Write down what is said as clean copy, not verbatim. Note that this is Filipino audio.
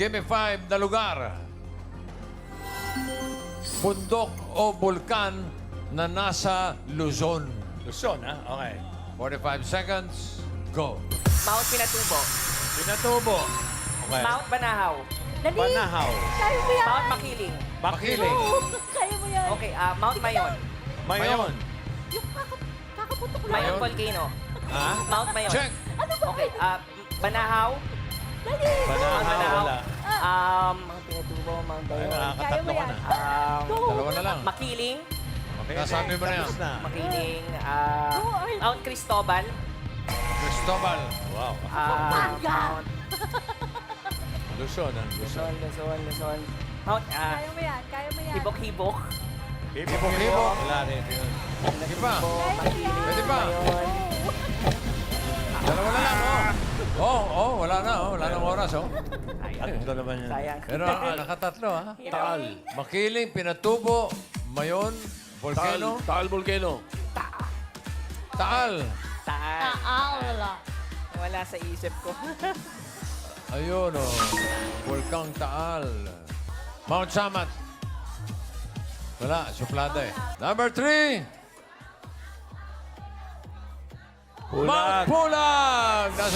Give me 5 na lugar. Bundok o bulkan na nasa Luzon. Luzon, ha? Okay. 45 seconds. Go. Mount Pinatubo. Pinatubo. Okay. Mount Banahaw. Dali! Banahaw. Kaya mo yan! Mount Makiling. Makiling. Oo, kaya mo yan! Okay, Mount Mayon. Mayon. Yung kakaputok lang. Mayon Volcano. Ha? Mount Mayon. Check. Ano ba? Okay, Banahaw. Dali! Banahaw, wala. Mount Pinatubo, Mount Ay, Mayon. nakakatatlo ka na. Go! Dalawa na lang. Makiling. Okay, Nasabi mo na yan. tapos na. Makiling. Go, Arl. Mount Cristobal. Cristobal. Wow. Pampanga. Mount Luzon, ha? Luzon. Luzon. Mount Kaya mo yan, kaya mo yan. Hibok-Hibok. Hibok-hibok. Wala rin yun. Sige pa. Kaya mo yan. Pwede pa. Mayon. Dalawa na lang, wala na, Wala nang oras, Tatlo naman yan. Sayang. Pero nakatatlo, ha? Taal. Makiling, Pinatubo, Mayon, Volcano, Taal Volcano. Taal. Taal. Wala. Wala sa isip ko. Ayun, Volcang Taal. Mount Samat. Wala, suplada eh. Number 3. Mount Pulag. Pulag. Nasa